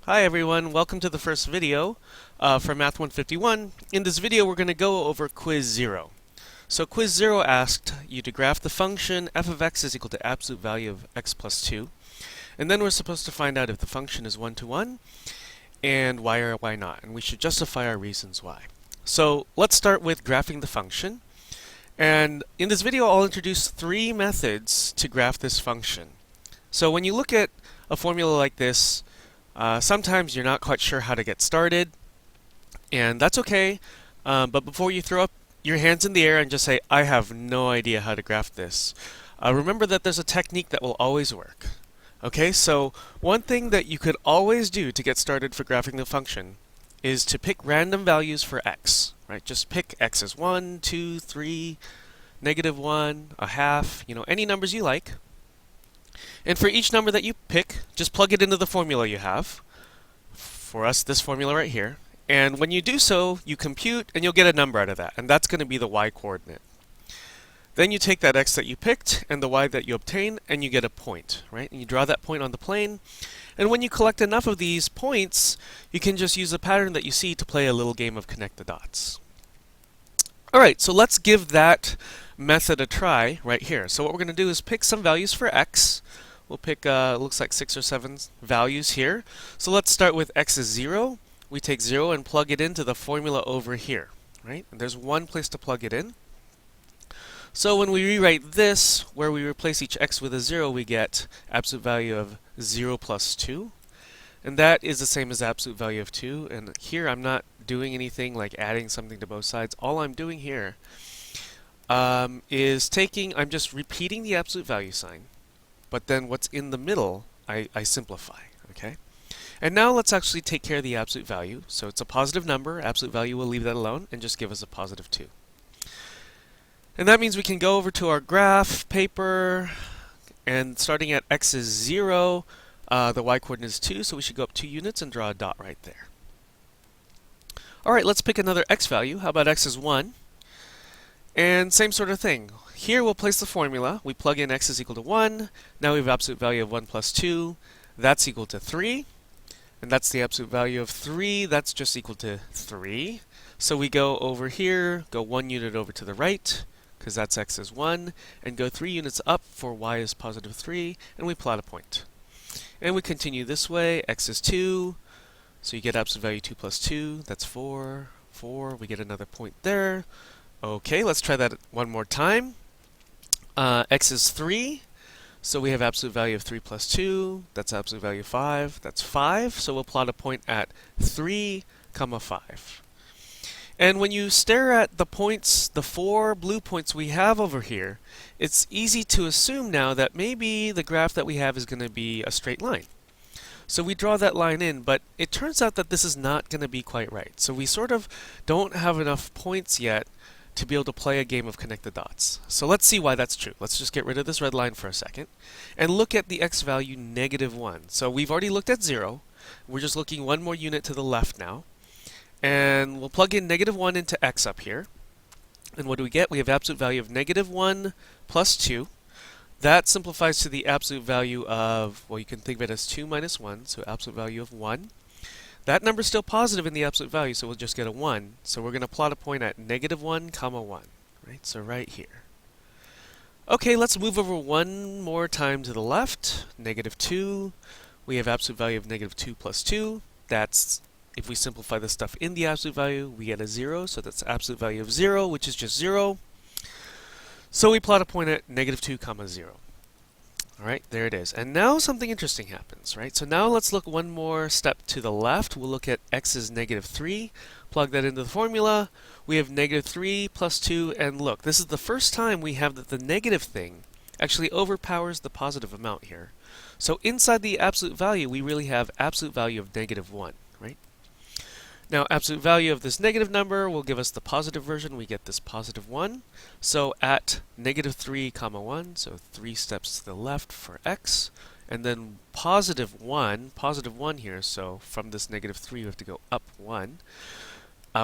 Hi everyone, welcome to the first video for Math 151. In this video we're going to go over quiz 0. So quiz 0 asked you to graph the function f of x is equal to absolute value of x plus 2. And then we're supposed to find out if the function is 1 to 1 and why or why not. And we should justify our reasons why. So let's start with graphing the function. And in this video I'll introduce 3 methods to graph this function. So when you look at a formula like this, sometimes you're not quite sure how to get started, and that's okay. But before you throw up your hands in the air and just say, I have no idea how to graph this, remember that there's a technique that will always work. Okay, so one thing that you could always do to get started for graphing the function is to pick random values for x, right? Just pick x as 1, 2, 3, -1, a half, any numbers you like. And for each number that you pick, just plug it into the formula you have. For us, this formula right here. And when you do so, you compute and you'll get a number out of that. And that's going to be the y coordinate. Then you take that x that you picked and the y that you obtain and you get a point, right? And you draw that point on the plane. And when you collect enough of these points, you can just use the pattern that you see to play a little game of connect the dots. Alright, so let's give that method a try right here. So what we're going to do is pick some values for x. We'll pick, looks like 6 or 7 values here. So let's start with x is 0. We take 0 and plug it into the formula over here, right? And there's one place to plug it in. So when we rewrite this, where we replace each x with a 0, we get absolute value of 0 plus 2. And that is the same as absolute value of 2. And here I'm not doing anything like adding something to both sides. All I'm doing here is I'm just repeating the absolute value sign. But then what's in the middle, I simplify, okay? And now let's actually take care of the absolute value. So it's a positive number. Absolute value, we'll leave that alone and just give us a positive 2. And that means we can go over to our graph paper, and starting at x is 0, the y coordinate is 2, so we should go up 2 units and draw a dot right there. Alright, let's pick another x value. How about x is 1? And same sort of thing. Here we'll place the formula. We plug in x is equal to 1. Now we have absolute value of 1 plus 2. That's equal to 3. And that's the absolute value of 3. That's just equal to 3. So we go over here, go 1 unit over to the right, because that's x is 1, and go 3 units up for y is positive 3, and we plot a point. And we continue this way. X is 2. So you get absolute value 2 plus 2. That's 4. 4. We get another point there. Okay, let's try that one more time. X is 3. So we have absolute value of 3 plus 2. That's absolute value of 5. That's 5. So we'll plot a point at 3, 5. And when you stare at the points, the 4 blue points we have over here, it's easy to assume now that maybe the graph that we have is going to be a straight line. So we draw that line in, but it turns out that this is not going to be quite right. So we sort of don't have enough points yet to be able to play a game of connect the dots. So let's see why that's true. Let's just get rid of this red line for a second and look at the x value -1. So we've already looked at 0. We're just looking one more unit to the left now. And we'll plug in -1 into x up here. And what do we get? We have absolute value of -1 plus 2. That simplifies to the absolute value of, well, you can think of it as 2 minus 1, so absolute value of 1. That number is still positive in the absolute value, so we'll just get a 1. So we're going to plot a point at -1, 1, right? So right here. Okay, let's move over one more time to the left. -2. We have absolute value of -2 plus 2. That's, if we simplify the stuff in the absolute value, we get a 0. So that's absolute value of 0, which is just 0. So we plot a point at -2, 0. Alright, there it is. And now something interesting happens, right? So now let's look one more step to the left. We'll look at x is -3. Plug that into the formula. We have -3 plus 2. And look, this is the first time we have that the negative thing actually overpowers the positive amount here. So inside the absolute value, we really have absolute value of -1, right? Now, absolute value of this negative number will give us the positive version. We get this positive 1. So at -3, 1, so 3 steps to the left for x. And then positive 1 here, so from this -3 we have to go up 1.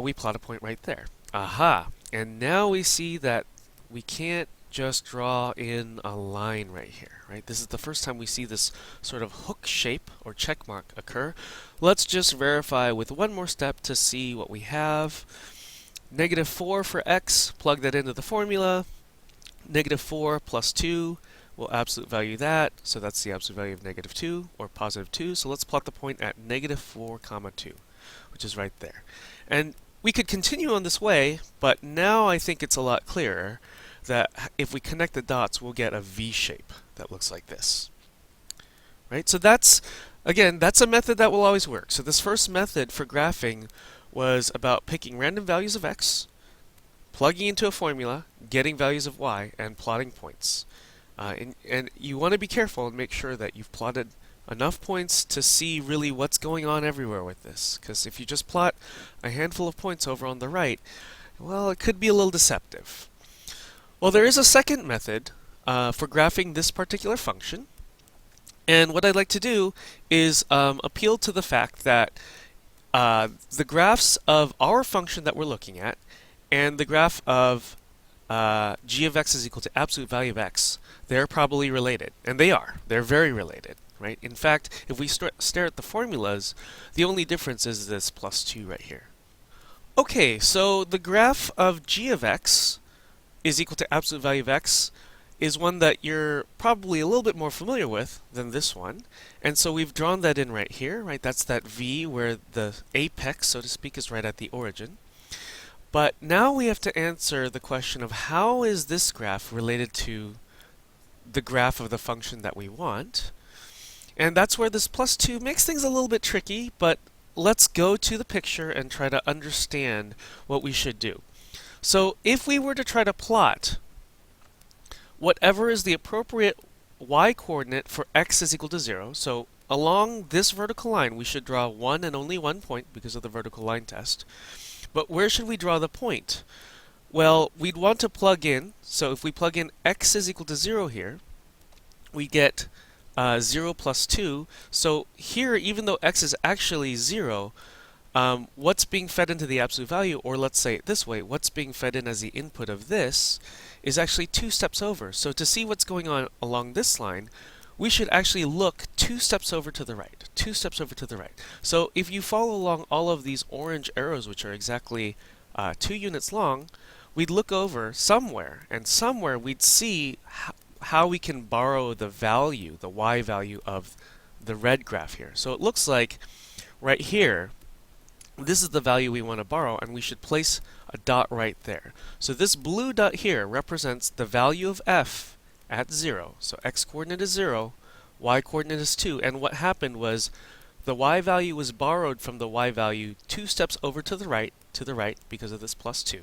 We plot a point right there. Aha! And now we see that we can't just draw in a line right here, right? This is the first time we see this sort of hook shape or check mark occur. Let's just verify with one more step to see what we have. -4 for x, plug that into the formula. -4 plus 2 will absolute value that, so that's the absolute value of -2 or +2. So let's plot the point at -4, 2, which is right there. And we could continue on this way, but now I think it's a lot clearer that if we connect the dots, we'll get a V shape that looks like this. Right? So that's, again, that's a method that will always work. So this first method for graphing was about picking random values of x, plugging into a formula, getting values of y, and plotting points. And you want to be careful and make sure that you've plotted enough points to see really what's going on everywhere with this. Because if you just plot a handful of points over on the right, well, it could be a little deceptive. Well, there is a second method for graphing this particular function. And what I'd like to do is appeal to the fact that the graphs of our function that we're looking at and the graph of g of x is equal to absolute value of x, they're probably related. And they are. They're very related, right? In fact, if we stare at the formulas, the only difference is this +2 right here. Okay, so the graph of g of x is equal to absolute value of x is one that you're probably a little bit more familiar with than this one. And so we've drawn that in right here, right? That's that V where the apex, so to speak, is right at the origin. But now we have to answer the question of how is this graph related to the graph of the function that we want? And that's where this +2 makes things a little bit tricky, but let's go to the picture and try to understand what we should do. So if we were to try to plot whatever is the appropriate y-coordinate for x is equal to 0, so along this vertical line we should draw one and only one point because of the vertical line test. But where should we draw the point? Well, we'd want to plug in, so if we plug in x is equal to 0 here, we get 0 plus 2. So here, even though x is actually 0, what's being fed into the absolute value, or let's say it this way, what's being fed in as the input of this is actually 2 steps over. So to see what's going on along this line, we should actually look 2 steps over to the right, 2 steps over to the right. So if you follow along all of these orange arrows, which are exactly 2 units long, we'd look over somewhere, and somewhere we'd see how we can borrow the value, the y value of the red graph here. So it looks like right here, this is the value we want to borrow, and we should place a dot right there. So this blue dot here represents the value of f at 0. So x-coordinate is 0, y-coordinate is 2, and what happened was the y value was borrowed from the y value 2 steps over to the right, because of this +2,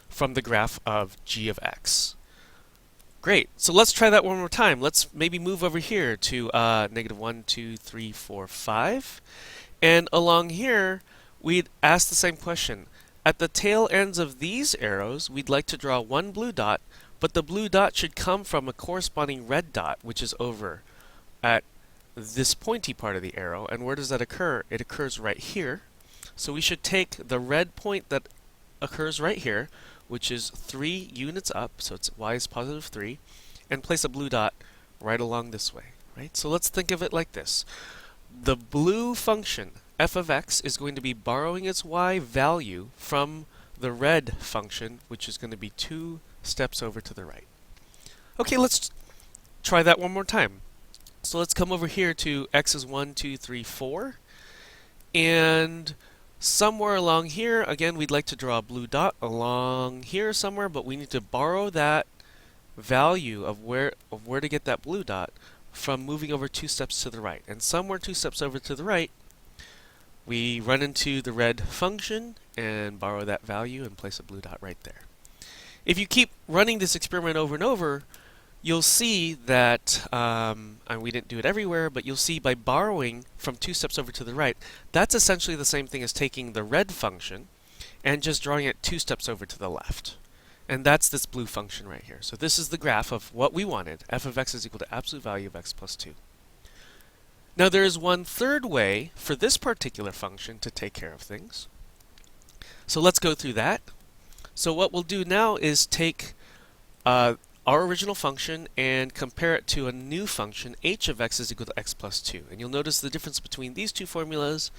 from the graph of g of x. Great, so let's try that one more time. Let's maybe move over here to -1, 2, 3, 4, 5. And along here, we'd ask the same question. At the tail ends of these arrows, we'd like to draw one blue dot, but the blue dot should come from a corresponding red dot, which is over at this pointy part of the arrow. And where does that occur? It occurs right here. So we should take the red point that occurs right here, which is 3 units up, so it's y is +3, and place a blue dot right along this way, right? So let's think of it like this. The blue function, f of x, is going to be borrowing its y value from the red function, which is going to be 2 steps over to the right. Okay, let's try that one more time. So let's come over here to x is 1, 2, 3, 4. And somewhere along here, again, we'd like to draw a blue dot along here somewhere, but we need to borrow that value of where to get that blue dot from moving over 2 steps to the right. And somewhere 2 steps over to the right, we run into the red function and borrow that value and place a blue dot right there. If you keep running this experiment over and over, you'll see that, and we didn't do it everywhere, but you'll see by borrowing from 2 steps over to the right, that's essentially the same thing as taking the red function and just drawing it 2 steps over to the left. And that's this blue function right here. So this is the graph of what we wanted. F of x is equal to absolute value of x plus 2. Now there is one third way for this particular function to take care of things. So let's go through that. So what we'll do now is take uh, our original function and compare it to a new function, h of x is equal to x plus 2. And you'll notice the difference between these two formulas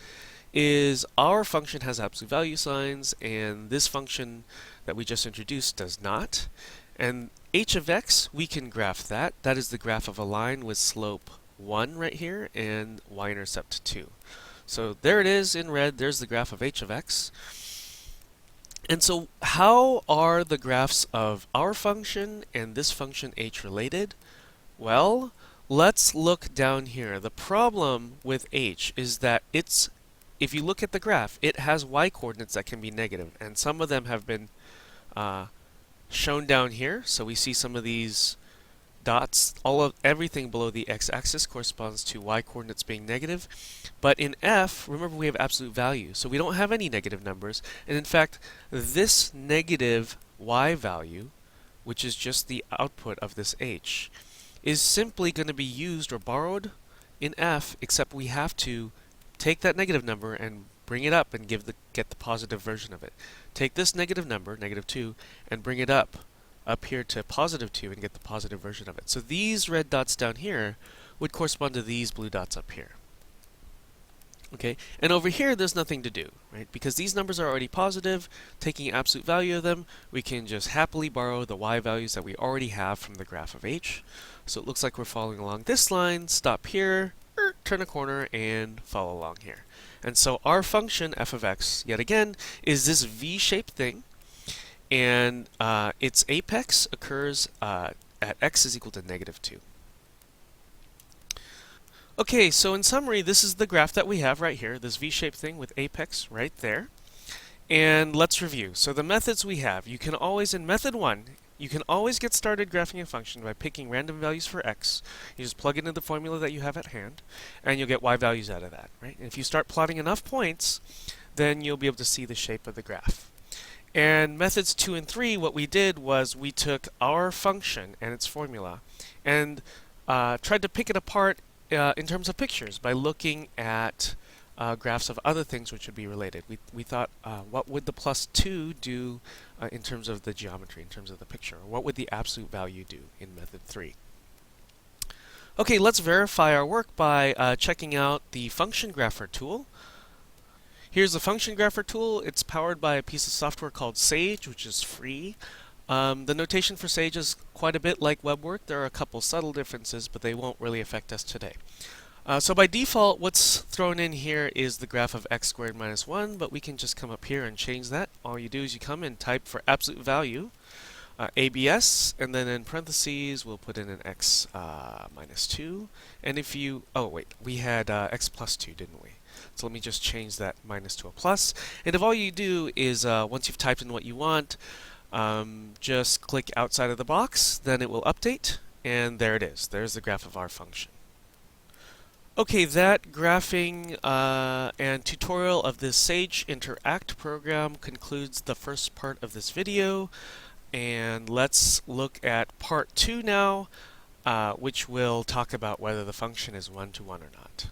is our function has absolute value signs and this function that we just introduced does not. And h of x, we can graph that. That is the graph of a line with slope 1 right here and y-intercept 2. So there it is in red. There's the graph of h of x. And so how are the graphs of our function and this function h related? Well, let's look down here. The problem with h is that if you look at the graph, it has y-coordinates that can be negative, and some of them have been shown down here. So we see some of these dots, everything below the x-axis corresponds to y-coordinates being negative. But in f, remember we have absolute value, so we don't have any negative numbers. And in fact, this negative y value, which is just the output of this h, is simply going to be used or borrowed in f, except we have to take that negative number and bring it up and get the positive version of it. Take this negative number, negative 2, and bring it up here to positive 2 and get the positive version of it. So these red dots down here would correspond to these blue dots up here. Okay, and over here there's nothing to do, right? Because these numbers are already positive, taking absolute value of them, we can just happily borrow the y values that we already have from the graph of h. So it looks like we're following along this line, stop here, turn a corner, and follow along here. And so our function f of x, yet again, is this v-shaped thing, and its apex occurs at x is equal to negative 2. Okay, so in summary, this is the graph that we have right here, this v-shaped thing with apex right there. And let's review. So the methods we have, you can always, in method 1, you can always get started graphing a function by picking random values for x. You just plug it into the formula that you have at hand, and you'll get y values out of that, right? And if you start plotting enough points, then you'll be able to see the shape of the graph. And methods 2 and 3, what we did was we took our function and its formula and tried to pick it apart in terms of pictures by looking at graphs of other things which would be related. We thought, what would the plus 2 do in terms of the geometry, in terms of the picture? Or what would the absolute value do in method 3? Okay, let's verify our work by checking out the function grapher tool. Here's the function grapher tool. It's powered by a piece of software called Sage, which is free. The notation for Sage is quite a bit like WebWork. There are a couple subtle differences, but they won't really affect us today. So by default, what's thrown in here is the graph of x squared minus 1, but we can just come up here and change that. All you do is you come and type for absolute value, ABS, and then in parentheses, we'll put in an x minus 2. And if you, oh wait, we had x plus 2, didn't we? So let me just change that minus to a plus. And if all you do is, once you've typed in what you want, just click outside of the box, then it will update, and there it is. There's the graph of our function. Okay, that graphing and tutorial of this Sage Interact program concludes the first part of this video. And let's look at part 2 now, which will talk about whether the function is one-to-one or not.